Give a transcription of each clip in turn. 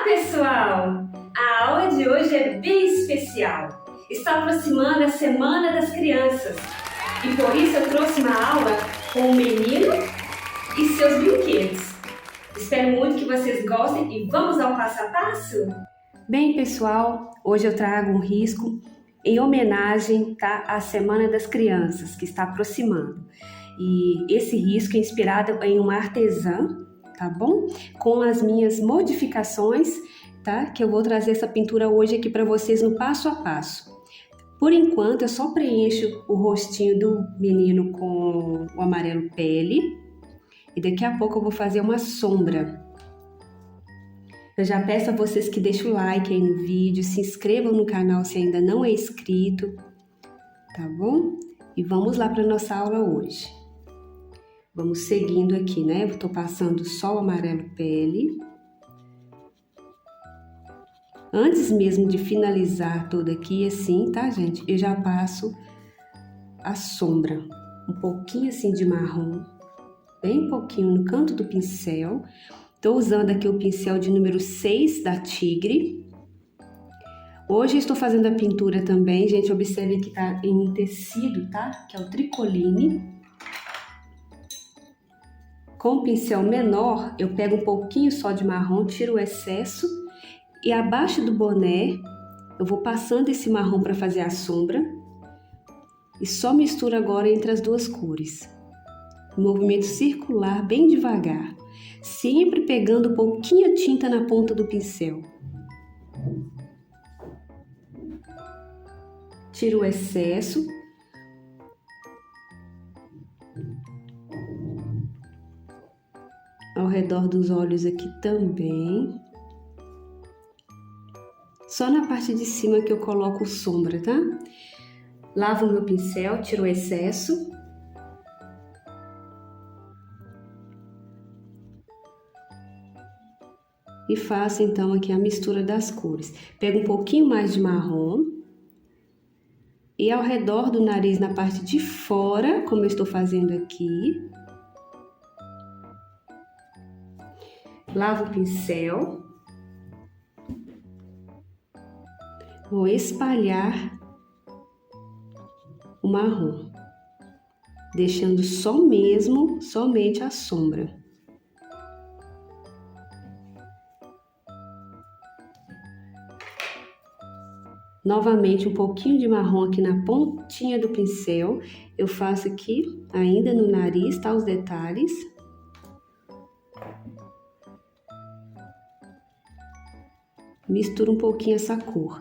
Olá, pessoal! A aula de hoje é bem especial. Está aproximando a Semana das Crianças e por isso eu trouxe uma aula com o menino e seus brinquedos. Espero muito que vocês gostem e vamos ao passo a passo? Bem, pessoal, hoje eu trago um risco em homenagem à Semana das Crianças, que está aproximando. E esse risco é inspirado em uma artesã, tá bom? Com as minhas modificações, tá? Que eu vou trazer essa pintura hoje aqui para vocês no passo a passo. Por enquanto, eu só preencho o rostinho do menino com o amarelo pele e daqui a pouco eu vou fazer uma sombra. Eu já peço a vocês que deixem o like aí no vídeo, se inscrevam no canal se ainda não é inscrito, tá bom? E vamos lá para nossa aula hoje. Vamos seguindo aqui, né? Eu tô passando só o amarelo pele. Antes mesmo de finalizar tudo aqui, assim, tá, gente? Eu já passo a sombra. Um pouquinho assim de marrom, bem pouquinho no canto do pincel. Tô usando aqui o pincel de número 6 da Tigre. Hoje estou fazendo a pintura também, gente. Observe que tá em tecido, tá? Que é o tricoline. Com o pincel menor, eu pego um pouquinho só de marrom, tiro o excesso e abaixo do boné eu vou passando esse marrom para fazer a sombra e só misturo agora entre as duas cores. Um movimento circular, bem devagar, sempre pegando um pouquinho de tinta na ponta do pincel. Tiro o excesso. Ao redor dos olhos aqui também. Só na parte de cima que eu coloco sombra, tá? Lavo o meu pincel, tiro o excesso. E faço então aqui a mistura das cores. Pego um pouquinho mais de marrom. E ao redor do nariz, na parte de fora, como eu estou fazendo aqui. Lavo o pincel, vou espalhar o marrom, deixando somente a sombra. Novamente um pouquinho de marrom aqui na pontinha do pincel, eu faço aqui ainda no nariz, tá? Os detalhes. Misturo um pouquinho essa cor.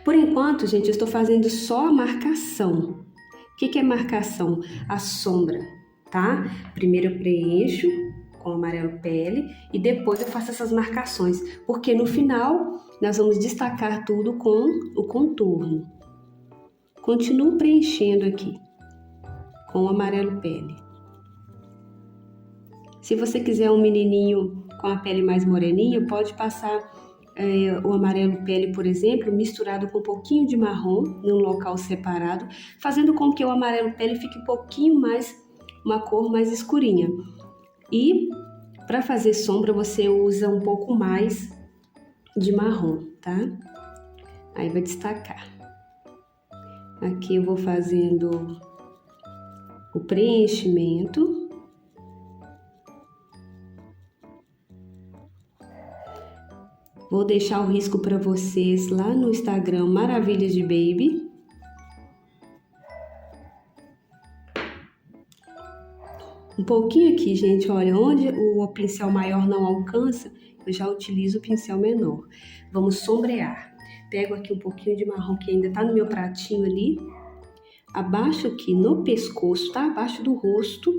Por enquanto, gente, eu estou fazendo só a marcação. O que é marcação? A sombra, tá? Primeiro eu preencho com o amarelo pele e depois eu faço essas marcações, porque no final nós vamos destacar tudo com o contorno. Continuo preenchendo aqui com o amarelo pele. Se você quiser um menininho com a pele mais moreninha, pode passar o amarelo pele, por exemplo, misturado com um pouquinho de marrom num local separado, fazendo com que o amarelo pele fique um pouquinho mais, uma cor mais escurinha. E para fazer sombra você usa um pouco mais de marrom, tá? Aí vai destacar. Aqui eu vou fazendo o preenchimento. Vou deixar o risco para vocês lá no Instagram Maravilhas de Baby. Um pouquinho aqui, gente, olha, onde o pincel maior não alcança, eu já utilizo o pincel menor. Vamos sombrear. Pego aqui um pouquinho de marrom que ainda tá no meu pratinho ali. Abaixo aqui no pescoço, tá? Abaixo do rosto.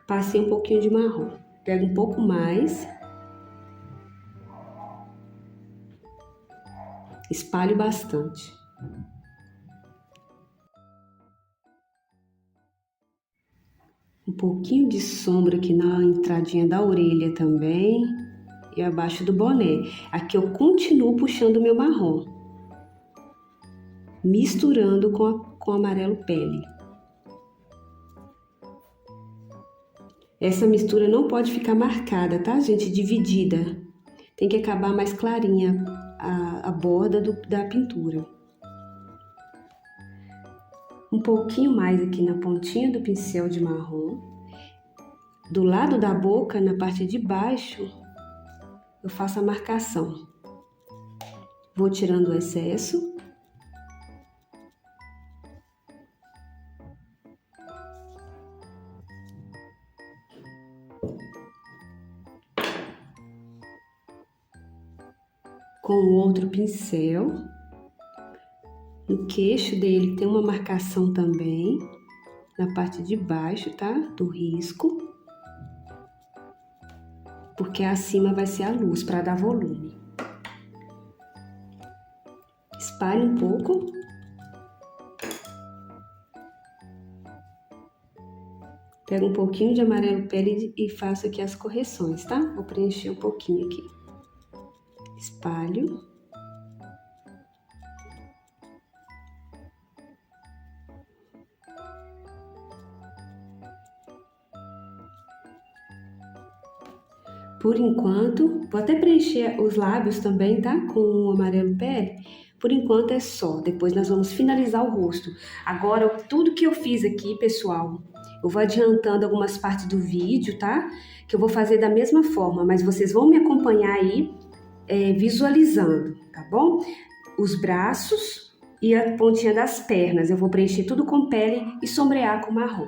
Passei um pouquinho de marrom. Pego um pouco mais. Espalho bastante. Um pouquinho de sombra aqui na entradinha da orelha também. E abaixo do boné. Aqui eu continuo puxando o meu marrom. Misturando com o amarelo pele. Essa mistura não pode ficar marcada, tá, gente? Dividida. Tem que acabar mais clarinha a borda da pintura. Um pouquinho mais aqui na pontinha do pincel de marrom. Do lado da boca, na parte de baixo, eu faço a marcação. Vou tirando o excesso. Com o outro pincel. No queixo dele tem uma marcação também, na parte de baixo, tá? Do risco. Porque acima vai ser a luz, para dar volume. Espalhe um pouco. Pego um pouquinho de amarelo pele e faço aqui as correções, tá? Vou preencher um pouquinho aqui. Espalho. Por enquanto, vou até preencher os lábios também, tá? Com o amarelo pele. Por enquanto é só, depois nós vamos finalizar o rosto. Agora, tudo que eu fiz aqui, pessoal, eu vou adiantando algumas partes do vídeo, tá? Que eu vou fazer da mesma forma, mas vocês vão me acompanhar aí, visualizando, tá bom? Os braços e a pontinha das pernas, eu vou preencher tudo com pele e sombrear com marrom.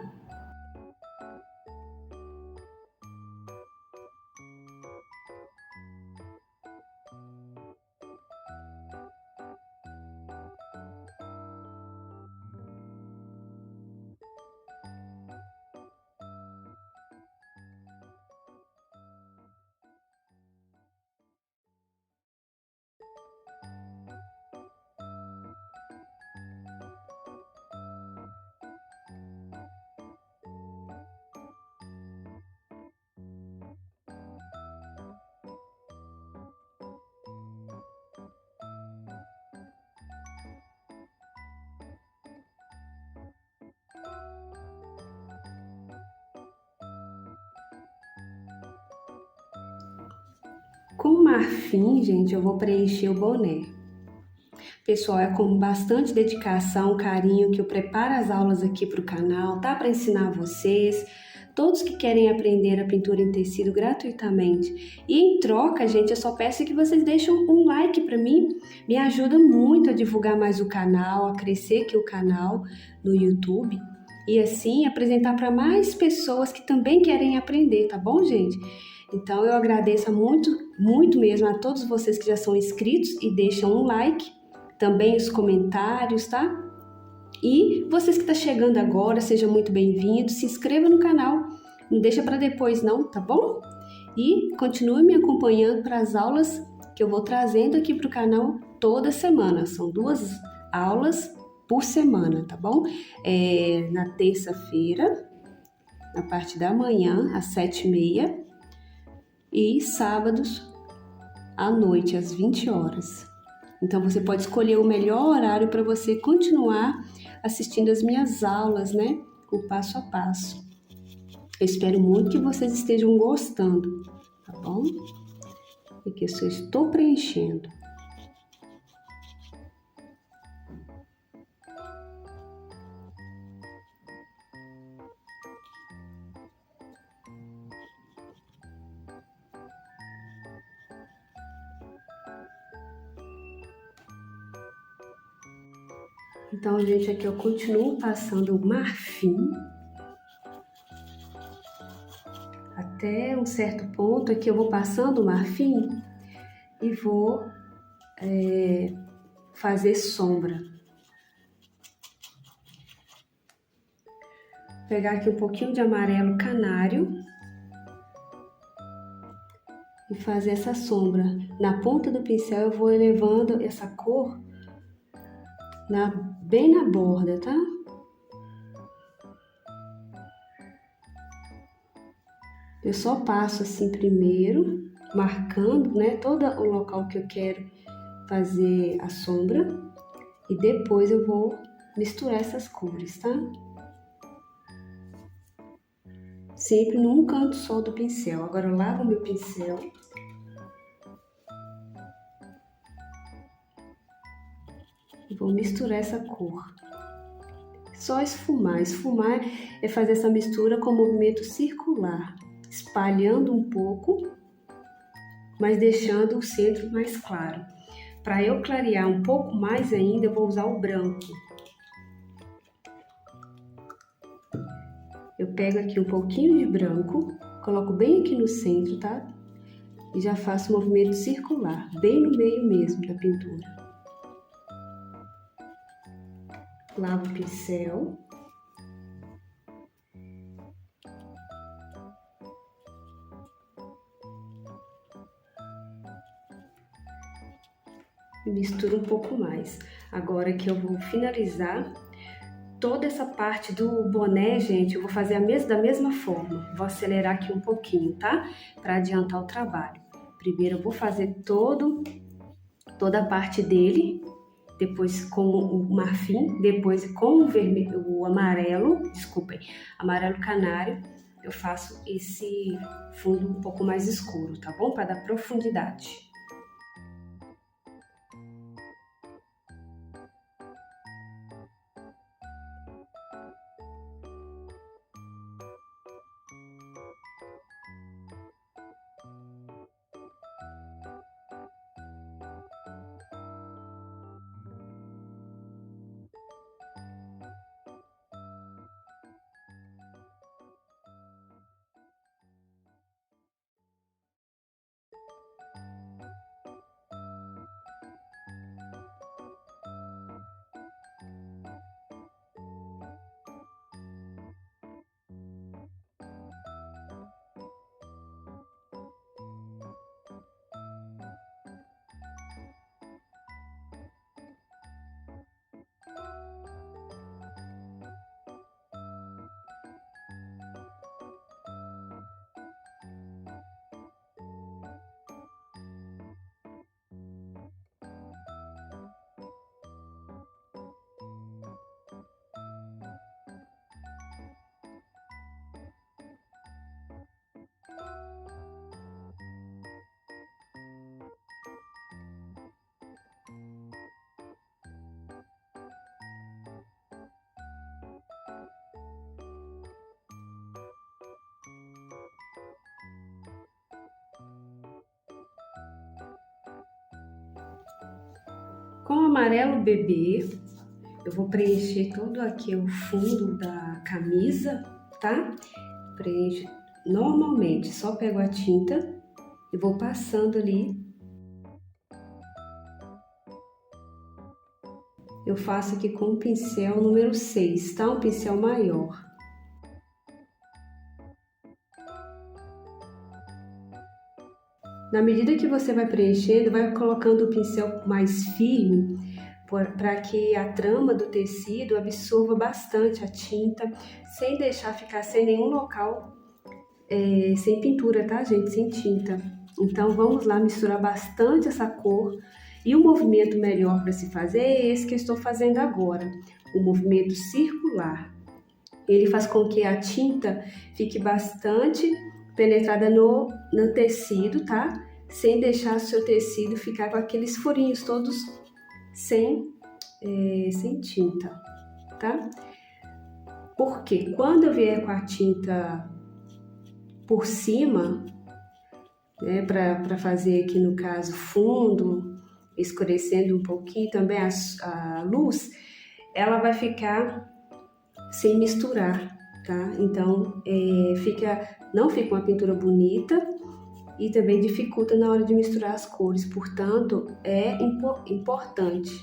Com marfim, gente, eu vou preencher o boné. Pessoal, é com bastante dedicação, carinho que eu preparo as aulas aqui para o canal, tá? Para ensinar vocês, todos que querem aprender a pintura em tecido gratuitamente. E em troca, gente, eu só peço que vocês deixem um like para mim, me ajuda muito a divulgar mais o canal, a crescer aqui o canal no YouTube. E assim, apresentar para mais pessoas que também querem aprender, tá bom, gente? Então, eu agradeço muito, muito mesmo a todos vocês que já são inscritos e deixam um like, também os comentários, tá? E vocês que estão chegando agora, sejam muito bem-vindos, se inscreva no canal, não deixa para depois não, tá bom? E continue me acompanhando para as aulas que eu vou trazendo aqui para o canal toda semana, são 2 aulas por semana, tá bom? Na terça-feira, na parte da manhã, às 7h30, e sábados à noite, às 20 horas. Então, você pode escolher o melhor horário para você continuar assistindo as minhas aulas, né? O passo a passo. Eu espero muito que vocês estejam gostando, tá bom? Aqui eu só estou preenchendo. Então, gente, aqui eu continuo passando o marfim até um certo ponto. Aqui eu vou passando o marfim e vou fazer sombra. Vou pegar aqui um pouquinho de amarelo canário e fazer essa sombra. Na ponta do pincel eu vou elevando essa cor bem na borda, tá? Eu só passo assim primeiro, marcando, né, todo o local que eu quero fazer a sombra, e depois eu vou misturar essas cores, tá? sempre num canto só do pincel. Agora eu lavo meu pincel. E vou misturar essa cor. Só esfumar. Esfumar é fazer essa mistura com movimento circular, espalhando um pouco, mas deixando o centro mais claro. Para eu clarear um pouco mais ainda, eu vou usar o branco. Eu pego aqui um pouquinho de branco, coloco bem aqui no centro, tá? E já faço um movimento circular, bem no meio mesmo da pintura. Lavo o pincel. E misturo um pouco mais. Agora que eu vou finalizar toda essa parte do boné, gente, eu vou fazer da mesma forma. Vou acelerar aqui um pouquinho, tá? Para adiantar o trabalho. Primeiro eu vou fazer toda a parte dele, depois com o marfim, depois com o amarelo, desculpem, amarelo canário, eu faço esse fundo um pouco mais escuro, tá bom? Para dar profundidade. Com o amarelo bebê, eu vou preencher todo aqui o fundo da camisa, tá? Preencho normalmente, só pego a tinta e vou passando ali. Eu faço aqui com o pincel número 6, tá? Um pincel maior. Na medida que você vai preenchendo, vai colocando o pincel mais firme para que a trama do tecido absorva bastante a tinta, sem deixar ficar sem nenhum local, sem pintura, tá, gente? Sem tinta. Então, vamos lá misturar bastante essa cor. E o movimento melhor para se fazer é esse que eu estou fazendo agora, o movimento circular. Ele faz com que a tinta fique bastante penetrada no tecido, tá? Sem deixar o seu tecido ficar com aqueles furinhos todos sem tinta, tá? Porque quando eu vier com a tinta por cima, né, para fazer aqui no caso fundo, escurecendo um pouquinho também a luz, ela vai ficar sem misturar, tá? Então, não fica uma pintura bonita e também dificulta na hora de misturar as cores. Portanto, é importante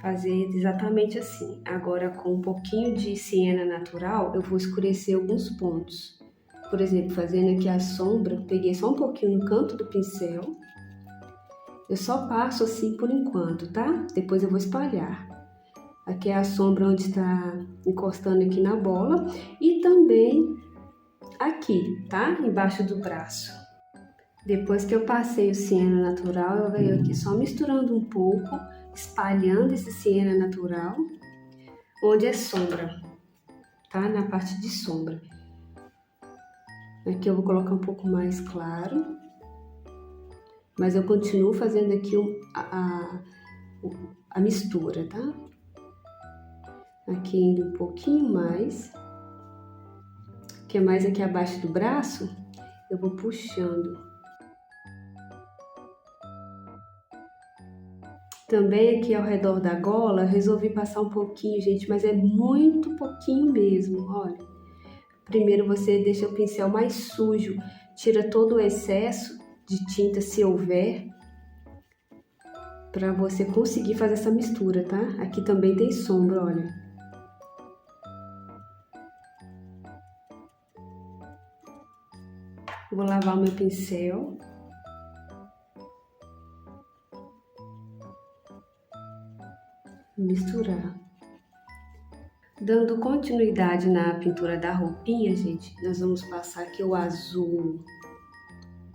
fazer exatamente assim. Agora, com um pouquinho de siena natural, eu vou escurecer alguns pontos. Por exemplo, fazendo aqui a sombra, peguei só um pouquinho no canto do pincel. Eu só passo assim por enquanto, tá? Depois eu vou espalhar. Aqui é a sombra onde está encostando aqui na bola e também aqui, tá? Embaixo do braço. Depois que eu passei o siena natural, eu venho aqui só misturando um pouco, espalhando esse siena natural, onde é sombra, tá? Na parte de sombra. Aqui eu vou colocar um pouco mais claro, mas eu continuo fazendo aqui a mistura, tá? Aqui indo um pouquinho mais, que é mais aqui abaixo do braço, eu vou puxando. Também aqui ao redor da gola, resolvi passar um pouquinho, gente, mas é muito pouquinho mesmo, olha. Primeiro você deixa o pincel mais sujo, tira todo o excesso de tinta se houver, para você conseguir fazer essa mistura, tá? Aqui também tem sombra, olha. Vou lavar o meu pincel. Misturar. Dando continuidade na pintura da roupinha, gente, nós vamos passar aqui o azul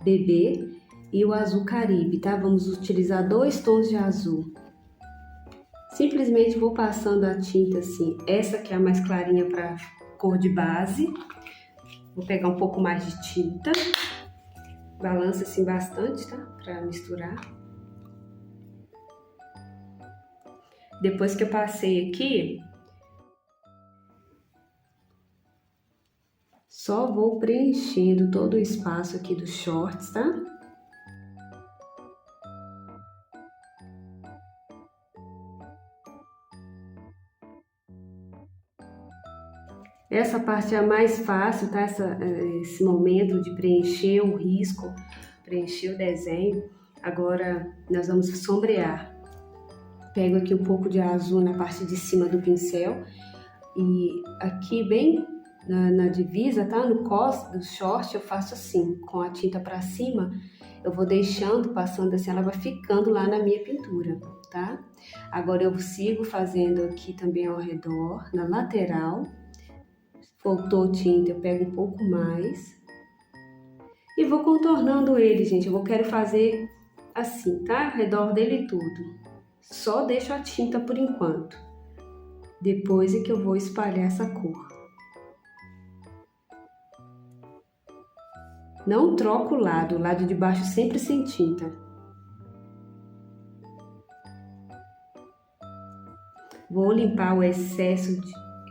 bebê e o azul caribe, tá? Vamos utilizar 2 tons de azul. Simplesmente vou passando a tinta assim, essa que é a mais clarinha para cor de base. Vou pegar um pouco mais de tinta, balança assim bastante, tá? Para misturar. Depois que eu passei aqui, só vou preenchendo todo o espaço aqui dos shorts, tá? Essa parte é a mais fácil, tá? Esse momento de preencher o risco, preencher o desenho. Agora nós vamos sombrear. Pego aqui um pouco de azul na parte de cima do pincel e aqui bem na divisa, tá? No cos do short eu faço assim, com a tinta para cima, eu vou deixando, passando assim, ela vai ficando lá na minha pintura, tá? Agora eu sigo fazendo aqui também ao redor, na lateral. Faltou tinta, eu pego um pouco mais e vou contornando ele, gente. Quero fazer assim, tá? Ao redor dele tudo. Só deixo a tinta por enquanto. Depois é que eu vou espalhar essa cor. Não troco o lado de baixo sempre sem tinta. Vou limpar o excesso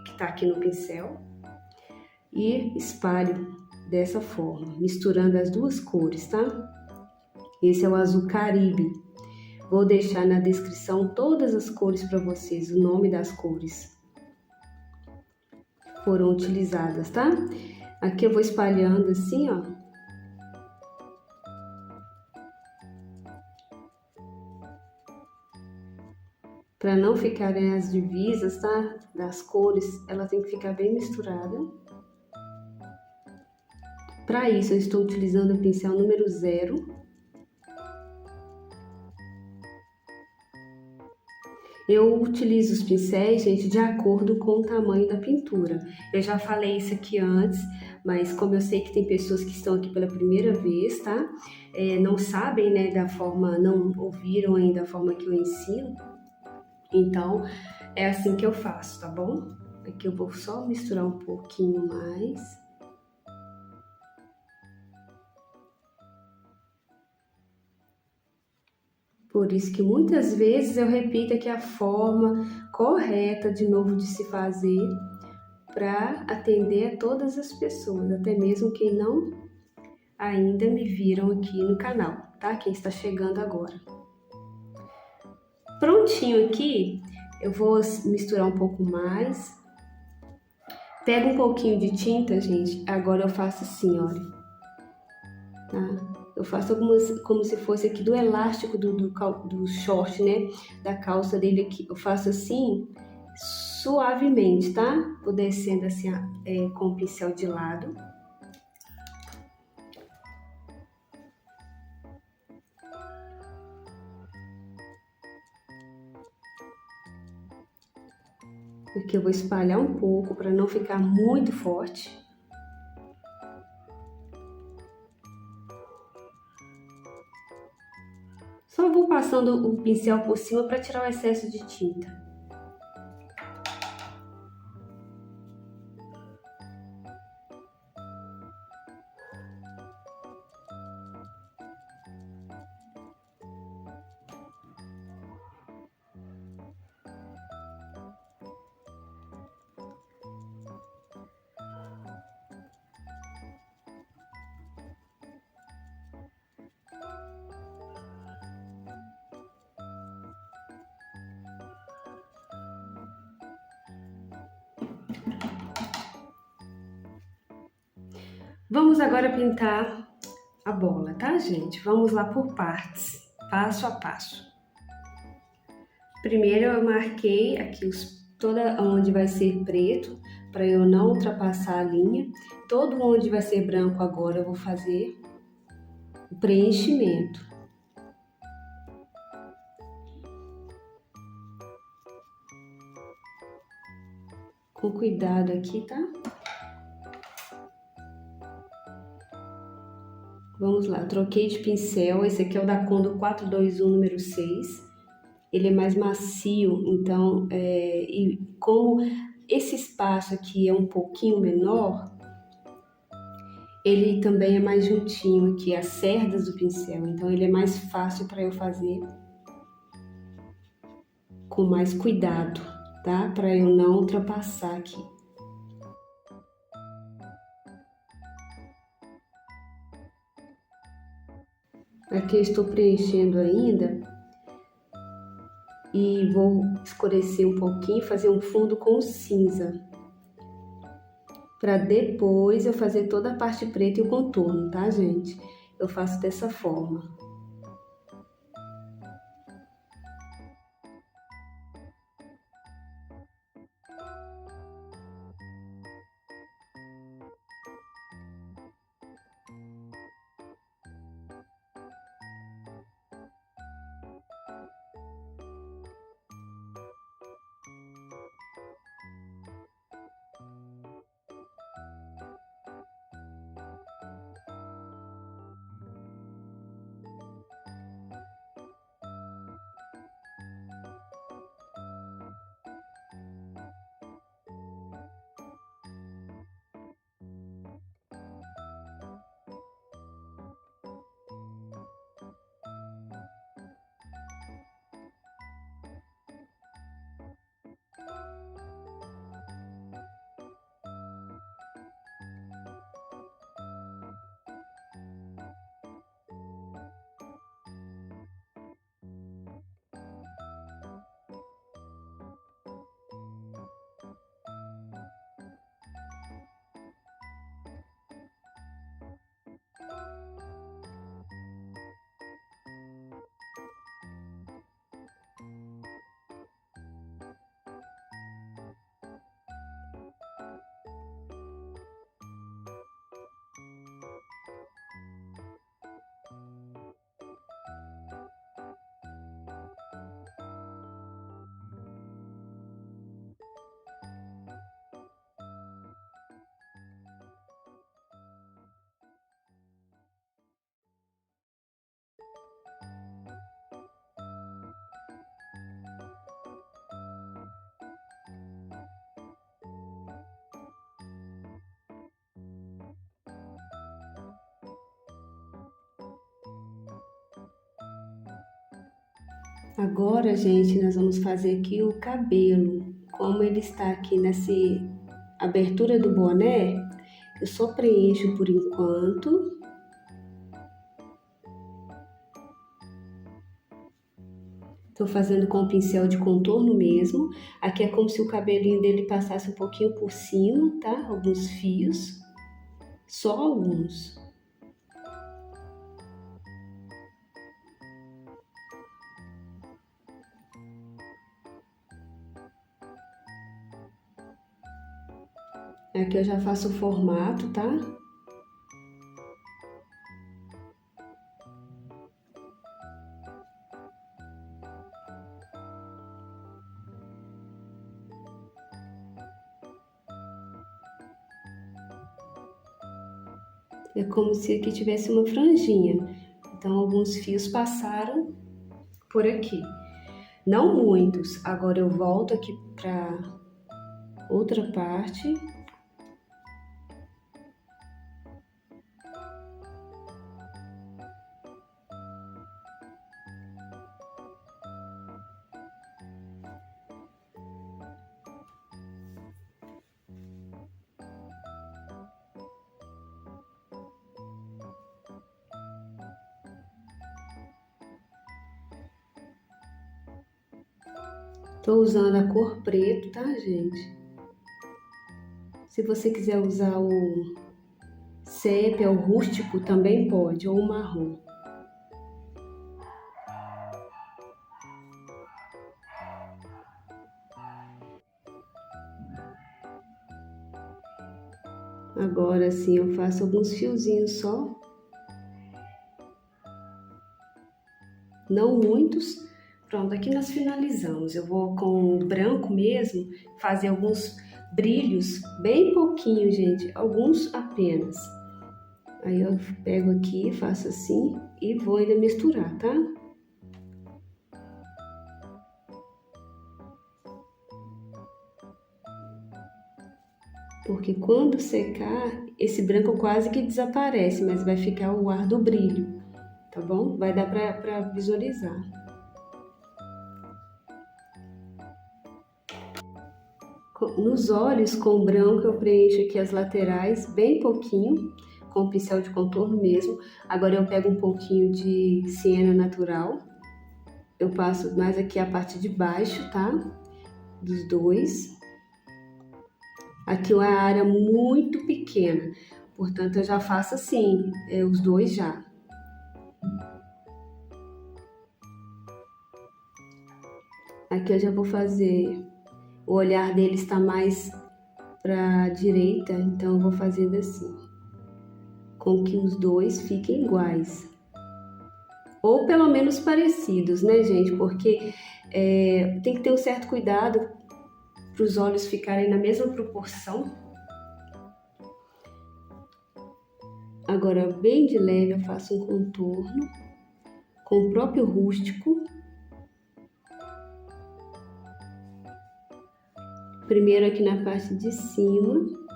que tá aqui no pincel e espalho dessa forma, misturando as duas cores, tá? Esse é o azul caribe. Vou deixar na descrição todas as cores para vocês, o nome das cores foram utilizadas, tá? Aqui eu vou espalhando assim, ó. Para não ficarem as divisas, tá? Das cores, ela tem que ficar bem misturada. Para isso, eu estou utilizando o pincel número 0. Eu utilizo os pincéis, gente, de acordo com o tamanho da pintura. Eu já falei isso aqui antes, mas como eu sei que tem pessoas que estão aqui pela primeira vez, tá? Não sabem, né, da forma, não ouviram ainda a forma que eu ensino. Então, é assim que eu faço, tá bom? Aqui eu vou só misturar um pouquinho mais. Por isso que muitas vezes eu repito aqui a forma correta de novo de se fazer para atender a todas as pessoas, até mesmo quem não ainda me viram aqui no canal, tá? Quem está chegando agora. Prontinho aqui, eu vou misturar um pouco mais. Pego um pouquinho de tinta, gente, agora eu faço assim, olha. Tá? Eu faço algumas, como se fosse aqui do elástico do short, né? Da calça dele aqui. Eu faço assim, suavemente, tá? Vou descendo assim, com o pincel de lado. Aqui eu vou espalhar um pouco para não ficar muito forte. Só vou passando o pincel por cima para tirar o excesso de tinta. Vamos agora pintar a bola, tá, gente? Vamos lá por partes, passo a passo. Primeiro eu marquei aqui toda onde vai ser preto, para eu não ultrapassar a linha. Todo onde vai ser branco agora eu vou fazer o preenchimento. Com cuidado aqui, tá? Vamos lá, troquei de pincel, esse aqui é o da Condo 421 número 6. Ele é mais macio, então, e como esse espaço aqui é um pouquinho menor, ele também é mais juntinho aqui, as cerdas do pincel, então ele é mais fácil para eu fazer com mais cuidado, tá? Para eu não ultrapassar aqui. Aqui eu estou preenchendo ainda e vou escurecer um pouquinho, fazer um fundo com cinza, para depois eu fazer toda a parte preta e o contorno, tá, gente? Eu faço dessa forma. Agora, gente, nós vamos fazer aqui o cabelo. Como ele está aqui nessa abertura do boné, eu só preencho por enquanto. Tô fazendo com o pincel de contorno mesmo. Aqui é como se o cabelinho dele passasse um pouquinho por cima, tá? Alguns fios. Só alguns. Aqui eu já faço o formato, tá? É como se aqui tivesse uma franjinha. Então, alguns fios passaram por aqui. Não muitos. Agora eu volto aqui para outra parte. Tô usando a cor preto, tá, gente? Se você quiser usar o sépia, o rústico, também pode, ou o marrom. Agora sim eu faço alguns fiozinhos só, não muitos. Pronto, aqui nós finalizamos. Eu vou com o branco mesmo fazer alguns brilhos, bem pouquinho, gente, alguns apenas. Aí eu pego aqui, faço assim e vou ainda misturar, tá? Porque quando secar, esse branco quase que desaparece, mas vai ficar o ar do brilho, tá bom? Vai dar pra visualizar. Nos olhos, com branco, eu preencho aqui as laterais, bem pouquinho, com o pincel de contorno mesmo. Agora eu pego um pouquinho de siena natural. Eu passo mais aqui a parte de baixo, tá? Dos dois. Aqui é uma área muito pequena, portanto eu já faço assim, os dois já. Aqui eu já vou fazer, o olhar dele está mais para a direita, então eu vou fazendo assim, com que os dois fiquem iguais. Ou pelo menos parecidos, né, gente? Porque tem que ter um certo cuidado para os olhos ficarem na mesma proporção. Agora, bem de leve, eu faço um contorno com o próprio rústico. Primeiro aqui na parte de cima.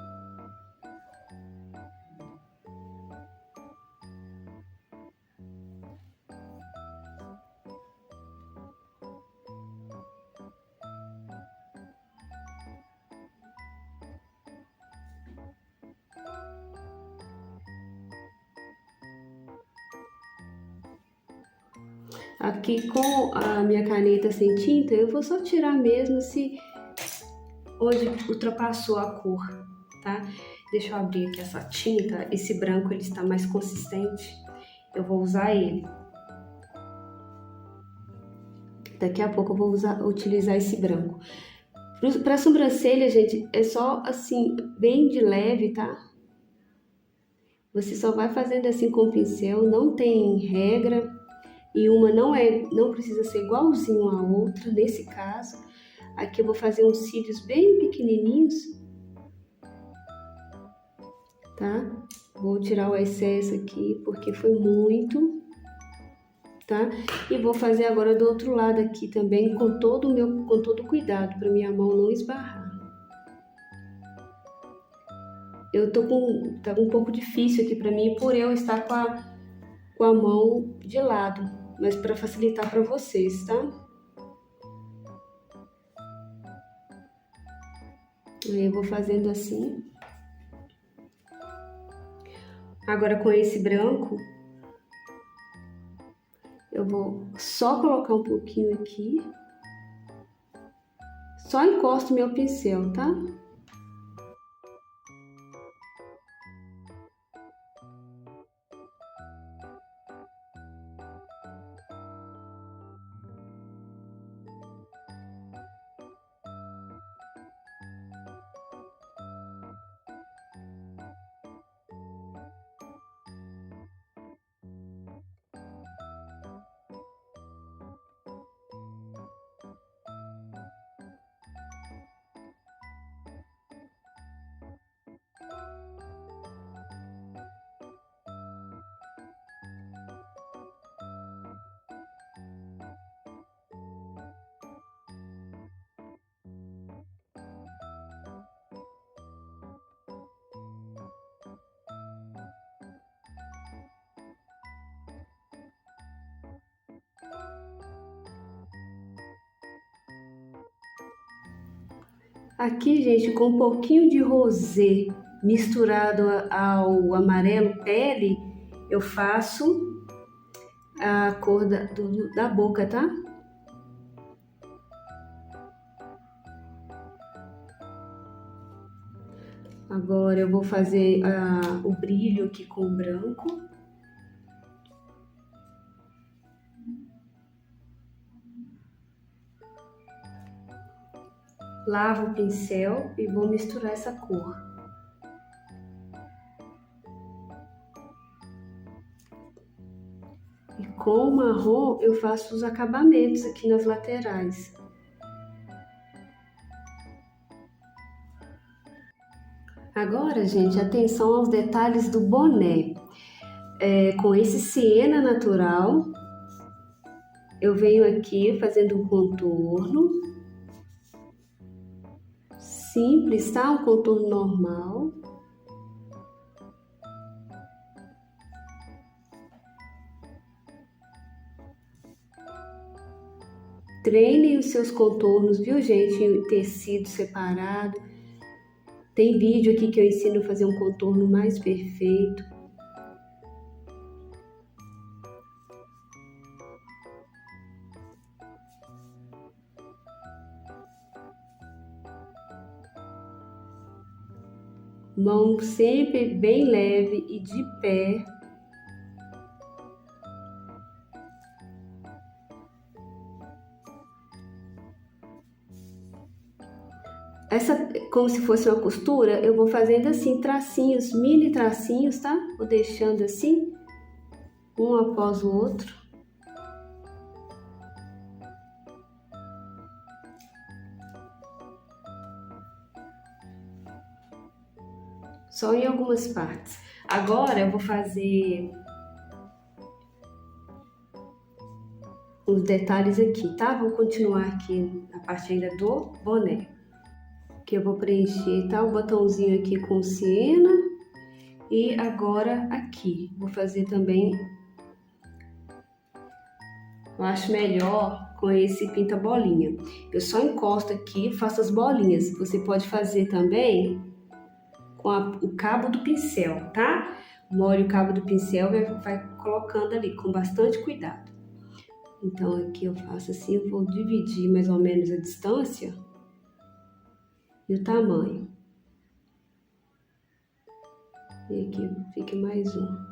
Aqui com a minha caneta sem tinta, eu vou só tirar mesmo se onde ultrapassou a cor, tá? Deixa eu abrir aqui essa tinta, esse branco ele está mais consistente, eu vou usar ele. Daqui a pouco eu vou utilizar esse branco. Para sobrancelha, gente, é só assim, bem de leve, tá? Você só vai fazendo assim com o pincel, não tem regra. E uma não precisa ser igualzinho à outra, nesse caso. Aqui eu vou fazer uns cílios bem pequenininhos, tá? Vou tirar o excesso aqui, porque foi muito, tá? E vou fazer agora do outro lado aqui também, com todo cuidado, para minha mão não esbarrar. Tá um pouco difícil aqui para mim, por eu estar com a mão de lado. Mas para facilitar para vocês, tá? Aí eu vou fazendo assim. Agora com esse branco, eu vou só colocar um pouquinho aqui. Só encosto meu pincel, tá? Aqui, gente, com um pouquinho de rosé misturado ao amarelo pele, eu faço a cor da boca, tá? Agora eu vou fazer o brilho aqui com o branco. Lavo o pincel e vou misturar essa cor. E com o marrom eu faço os acabamentos aqui nas laterais. Agora, gente, atenção aos detalhes do boné. Com esse siena natural, eu venho aqui fazendo um contorno simples, tá? Um contorno normal. Treinem os seus contornos, viu, gente? Em tecido separado. Tem vídeo aqui que eu ensino a fazer um contorno mais perfeito. Mão sempre bem leve e de pé. Como se fosse uma costura, eu vou fazendo assim, tracinhos, mini tracinhos, tá? Vou deixando assim, um após o outro. Só em algumas partes. Agora eu vou fazer os detalhes aqui, tá? Vou continuar aqui a parte ainda do boné. Que eu vou preencher, tá? O botãozinho aqui com siena. E agora aqui, vou fazer também, eu acho melhor com esse pinta-bolinha. Eu só encosto aqui e faço as bolinhas. Você pode fazer também com o cabo do pincel, tá? Molhe o cabo do pincel e vai colocando ali com bastante cuidado. Então aqui eu faço assim, eu vou dividir mais ou menos a distância e o tamanho. E aqui fica mais um.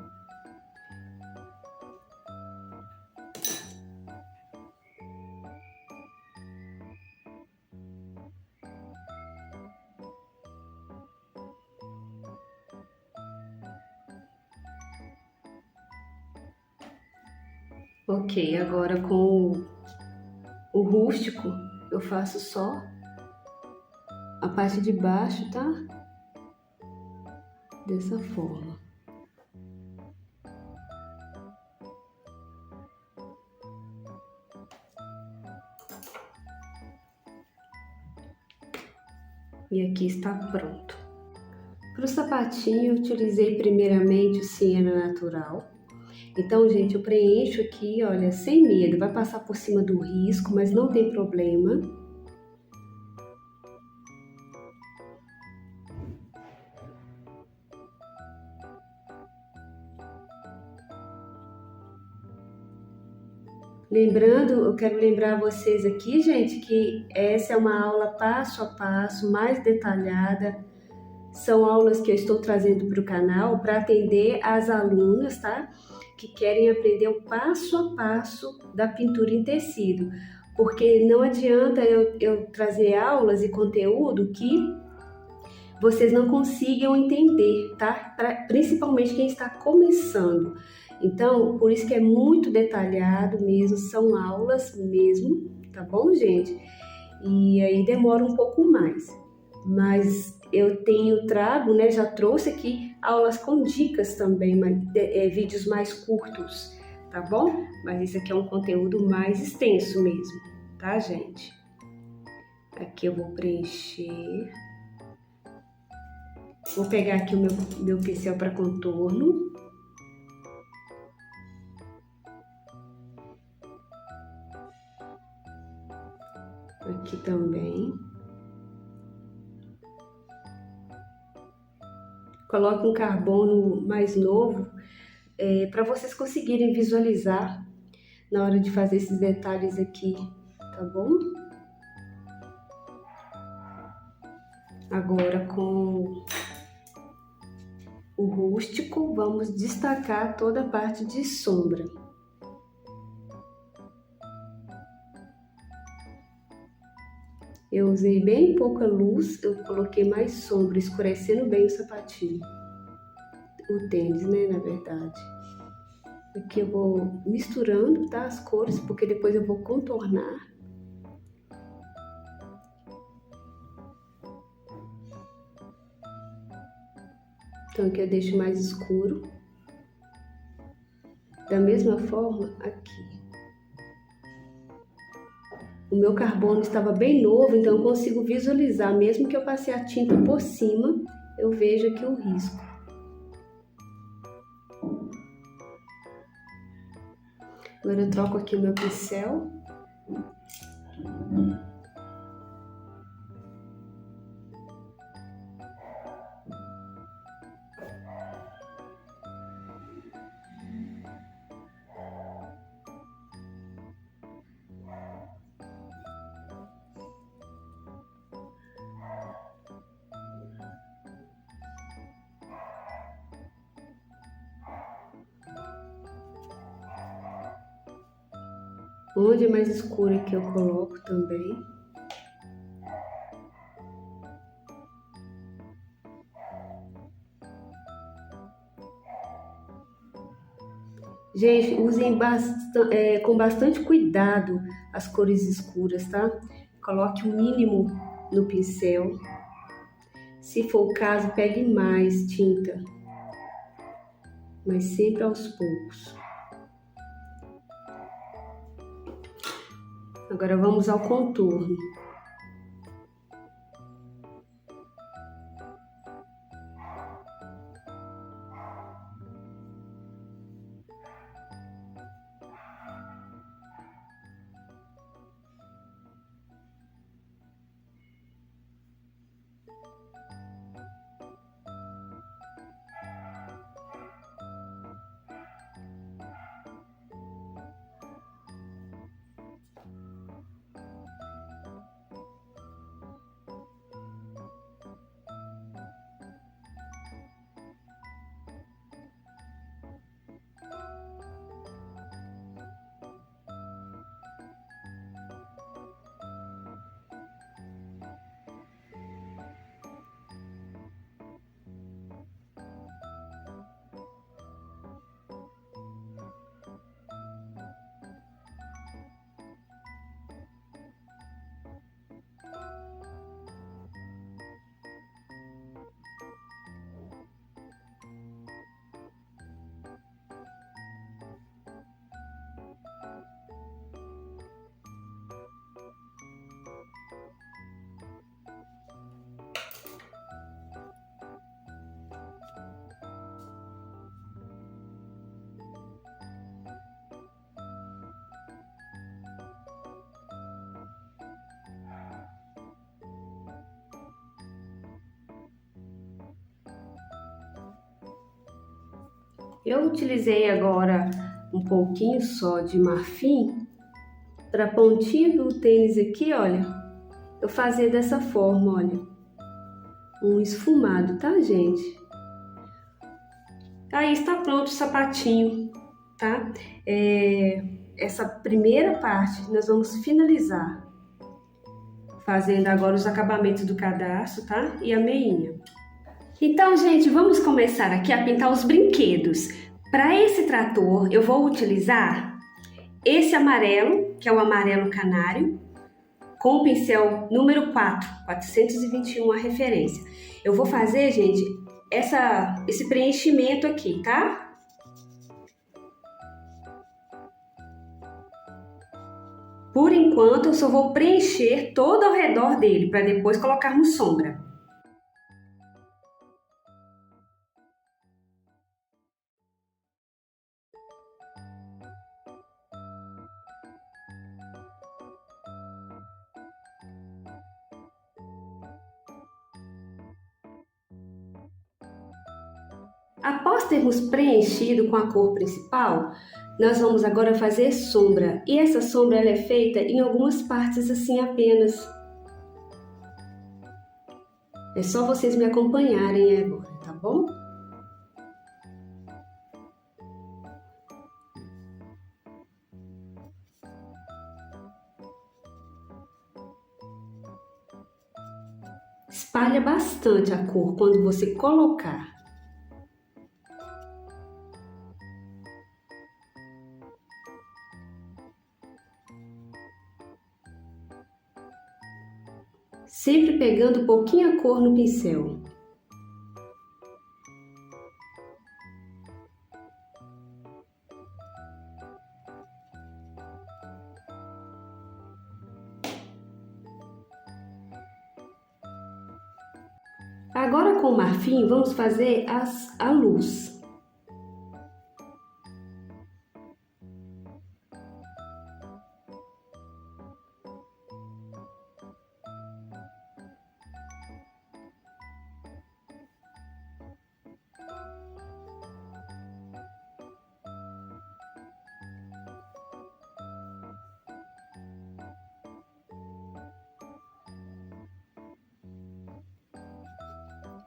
Ok, agora com o rústico eu faço só a parte de baixo, tá? Dessa forma. E aqui está pronto. Para o sapatinho, eu utilizei primeiramente o siena natural. Então, gente, eu preencho aqui, olha, sem medo. Vai passar por cima do risco, mas não tem problema. Lembrando, eu quero lembrar vocês aqui, gente, que essa é uma aula passo a passo, mais detalhada. São aulas que eu estou trazendo para o canal para atender as alunas, tá? Que querem aprender o passo a passo da pintura em tecido. Porque não adianta eu trazer aulas e conteúdo que vocês não consigam entender, tá? Principalmente quem está começando. Então, por isso que é muito detalhado mesmo, são aulas mesmo, tá bom, gente? E aí demora um pouco mais, mas eu trago, né, já trouxe aqui aulas com dicas também, vídeos mais curtos, tá bom? Mas esse aqui é um conteúdo mais extenso mesmo, tá, gente? Aqui eu vou preencher. Vou pegar aqui o meu pincel para contorno. Aqui também. Coloque um carbono mais novo para vocês conseguirem visualizar na hora de fazer esses detalhes aqui, tá bom? Agora com o rústico, vamos destacar toda a parte de sombra. Eu usei bem pouca luz, eu coloquei mais sombra, escurecendo bem o sapatinho. O tênis, né, na verdade. Aqui eu vou misturando, tá, as cores, porque depois eu vou contornar. Então aqui eu deixo mais escuro. Da mesma forma aqui. O meu carbono estava bem novo, então eu consigo visualizar, mesmo que eu passei a tinta por cima, eu vejo aqui o risco. Agora eu troco aqui o meu pincel. Onde é mais escuro aqui eu coloco também. Gente, usem com bastante cuidado as cores escuras, tá? Coloque o mínimo no pincel. Se for o caso, pegue mais tinta, mas sempre aos poucos. Agora vamos ao contorno. Eu utilizei agora um pouquinho só de marfim para a pontinha do tênis aqui, olha, eu fazer dessa forma, olha, um esfumado, tá, gente? Aí está pronto o sapatinho, tá? Essa primeira parte nós vamos finalizar fazendo agora os acabamentos do cadarço, tá? E a meinha. Então, gente, vamos começar aqui a pintar os brinquedos. Para esse trator, eu vou utilizar esse amarelo, que é o amarelo canário, com o pincel número 421 a referência. Eu vou fazer, gente, esse preenchimento aqui, tá? Por enquanto, eu só vou preencher todo ao redor dele, para depois colocarmos sombra. Após termos preenchido com a cor principal, nós vamos agora fazer sombra. E essa sombra ela é feita em algumas partes assim apenas. É só vocês me acompanharem agora, tá bom? Espalha bastante a cor quando você colocar. Sempre pegando pouquinha cor no pincel. Agora com o marfim vamos fazer a luz.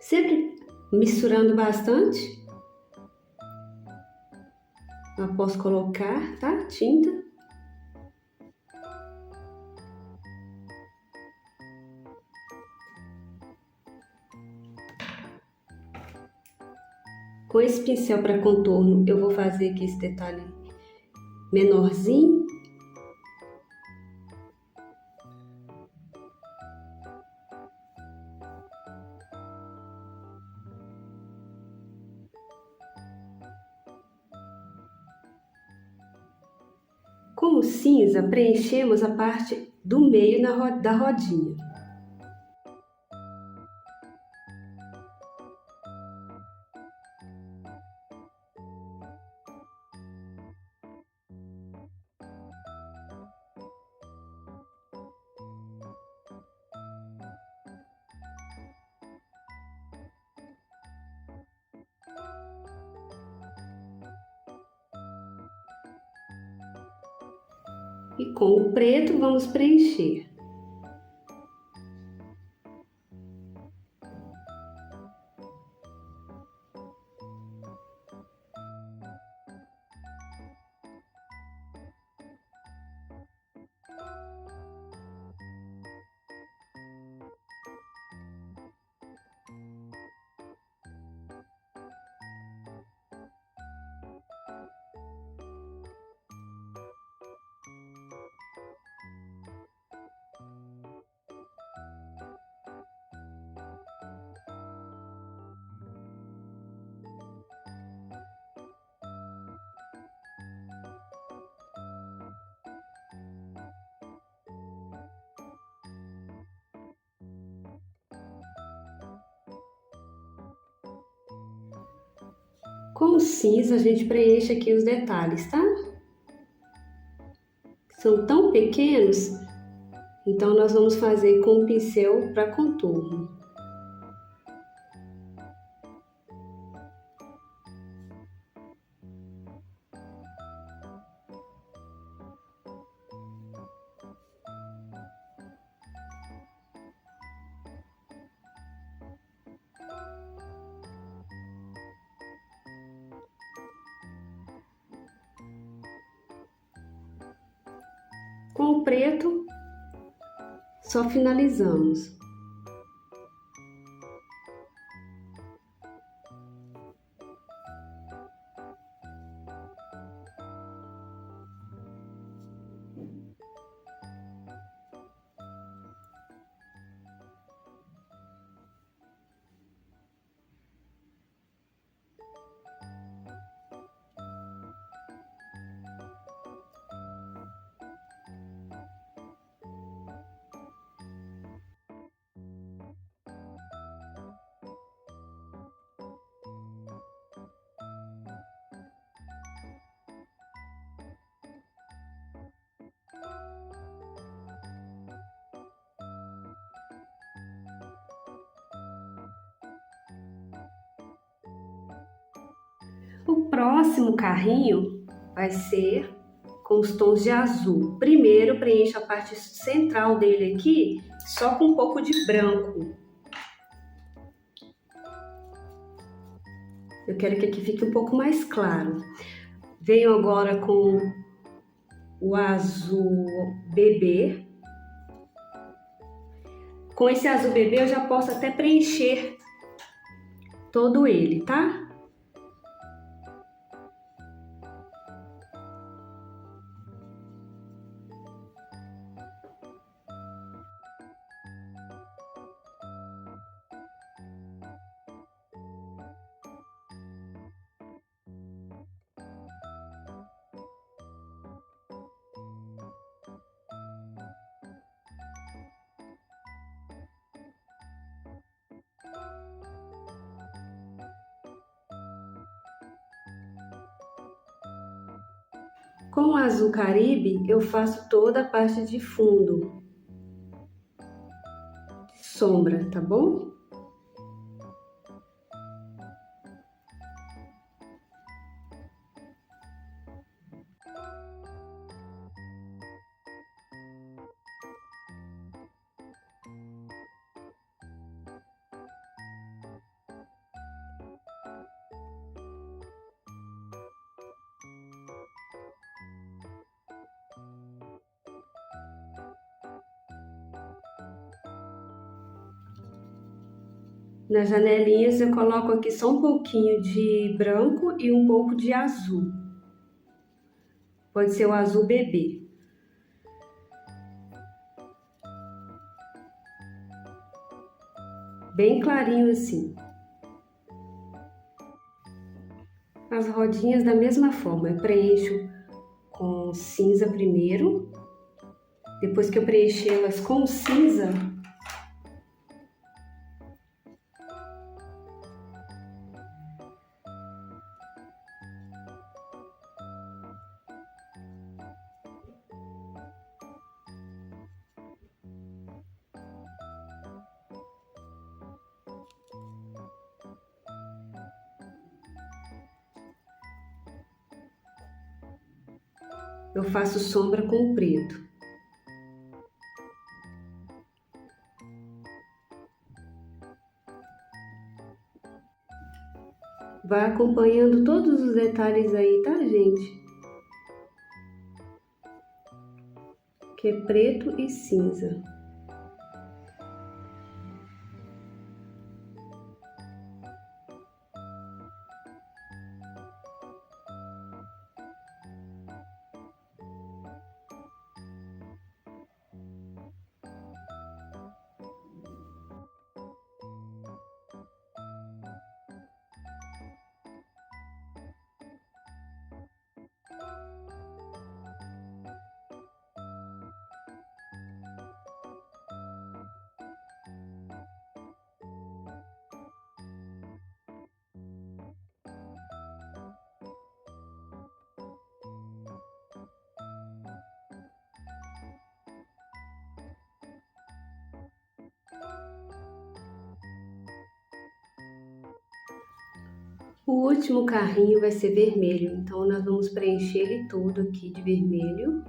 Sempre misturando bastante. Após colocar, tá? Tinta. Com esse pincel para contorno, eu vou fazer aqui esse detalhe menorzinho. Com o cinza, preenchemos a parte do meio da rodinha. E com o preto vamos preencher. Com o cinza, a gente preenche aqui os detalhes, tá? São tão pequenos, então nós vamos fazer com o pincel para contorno. Com o preto, só finalizamos. O próximo carrinho vai ser com os tons de azul. Primeiro, preencha a parte central dele aqui, só com um pouco de branco. Eu quero que aqui fique um pouco mais claro. Venho agora com o azul bebê. Com esse azul bebê eu já posso até preencher todo ele, tá? Com o azul Caribe, eu faço toda a parte de fundo, sombra, tá bom? Nas janelinhas eu coloco aqui só um pouquinho de branco e um pouco de azul. Pode ser o azul bebê. Bem clarinho assim. As rodinhas da mesma forma, eu preencho com cinza primeiro. Depois que eu preenchê-las com cinza, eu faço sombra com preto. Vai acompanhando todos os detalhes aí, tá, gente? Que é preto e cinza. O último carrinho vai ser vermelho, então nós vamos preencher ele todo aqui de vermelho.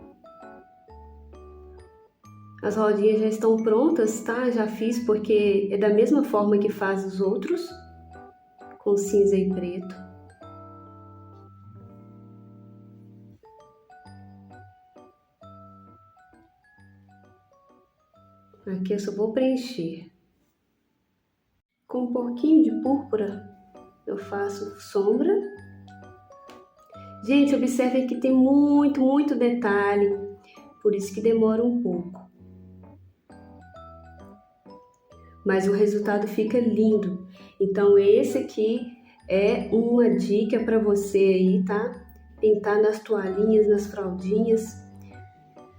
As rodinhas já estão prontas, tá? Já fiz porque é da mesma forma que faz os outros, com cinza e preto. Aqui eu só vou preencher. Com um pouquinho de púrpura, eu faço sombra. Gente, observe que tem muito detalhe, por isso que demora um pouco. Mas o resultado fica lindo. Então esse aqui é uma dica para você aí, tá? Pintar nas toalhinhas, nas fraldinhas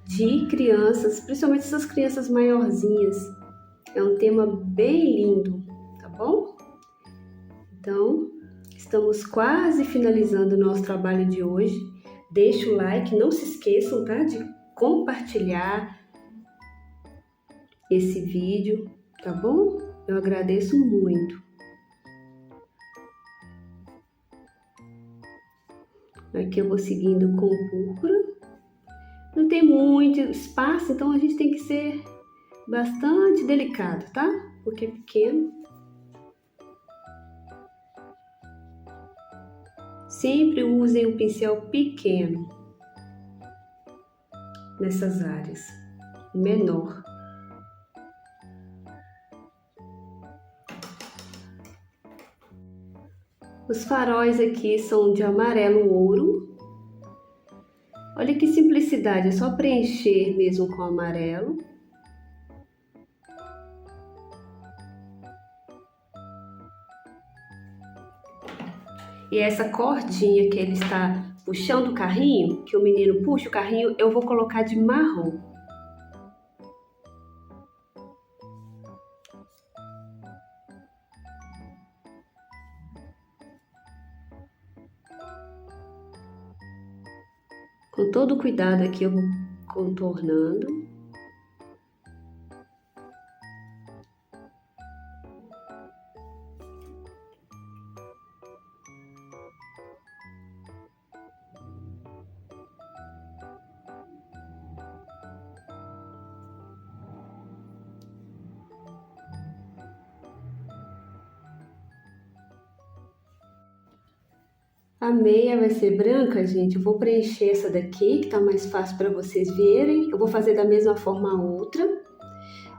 de crianças, principalmente essas crianças maiorzinhas. É um tema bem lindo, tá bom? Então, estamos quase finalizando o nosso trabalho de hoje. Deixa o like, não se esqueçam, tá? De compartilhar esse vídeo, tá bom? Eu agradeço muito. Aqui eu vou seguindo com púrpura. Não tem muito espaço, então a gente tem que ser bastante delicado, tá? Porque é pequeno. Sempre usem um pincel pequeno nessas áreas, menor. Os faróis aqui são de amarelo ouro. Olha que simplicidade, é só preencher mesmo com amarelo. E essa cordinha que ele está puxando o carrinho, que o menino puxa o carrinho, eu vou colocar de marrom. Com todo cuidado aqui eu vou contornando. A meia vai ser branca, gente. Eu vou preencher essa daqui, que tá mais fácil para vocês verem. Eu vou fazer da mesma forma a outra.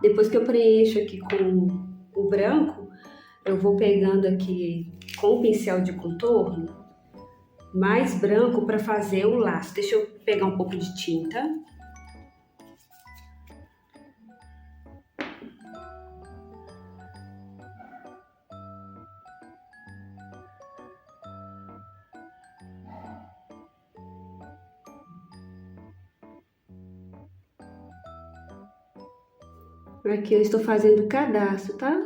Depois que eu preencho aqui com o branco, eu vou pegando aqui com o pincel de contorno mais branco para fazer o laço. Deixa eu pegar um pouco de tinta. Aqui eu estou fazendo o cadastro, tá?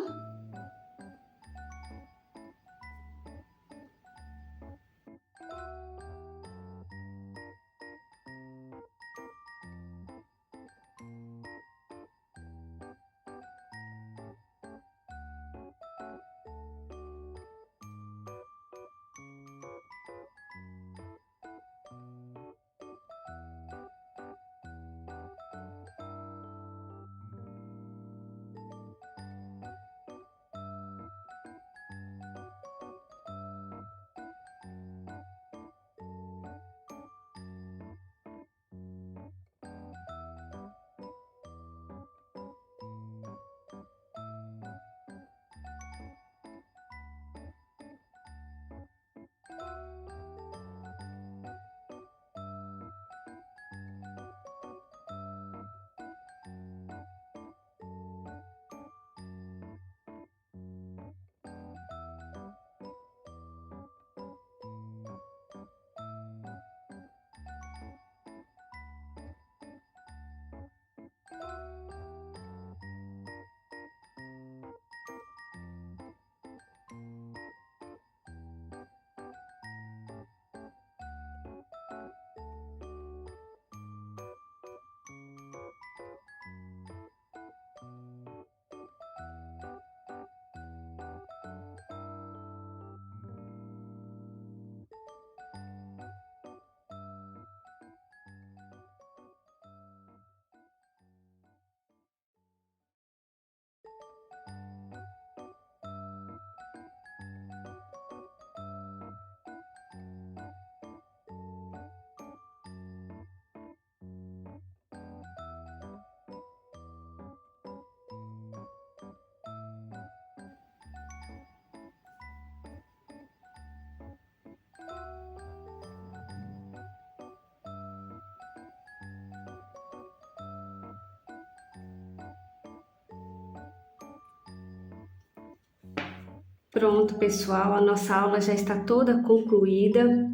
Pronto, pessoal, a nossa aula já está toda concluída.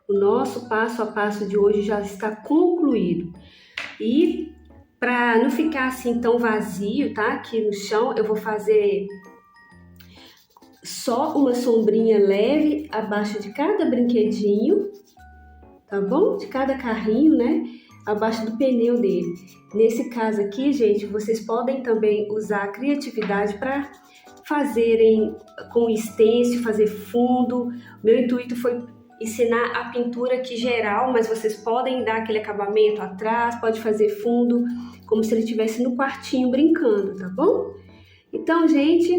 O nosso passo a passo de hoje já está concluído. E para não ficar assim tão vazio, tá? Aqui no chão, eu vou fazer só uma sombrinha leve abaixo de cada brinquedinho, tá bom? De cada carrinho, né? Abaixo do pneu dele. Nesse caso aqui, gente, vocês podem também usar a criatividade para fazerem com stencil, fazer fundo. Meu intuito foi ensinar a pintura aqui geral, mas vocês podem dar aquele acabamento atrás, pode fazer fundo, como se ele estivesse no quartinho brincando, tá bom? Então, gente,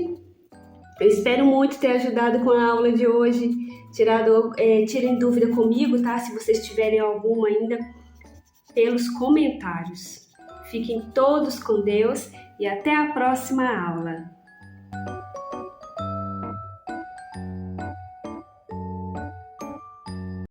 eu espero muito ter ajudado com a aula de hoje. Tirem dúvida comigo, tá? Se vocês tiverem alguma ainda, pelos comentários. Fiquem todos com Deus e até a próxima aula.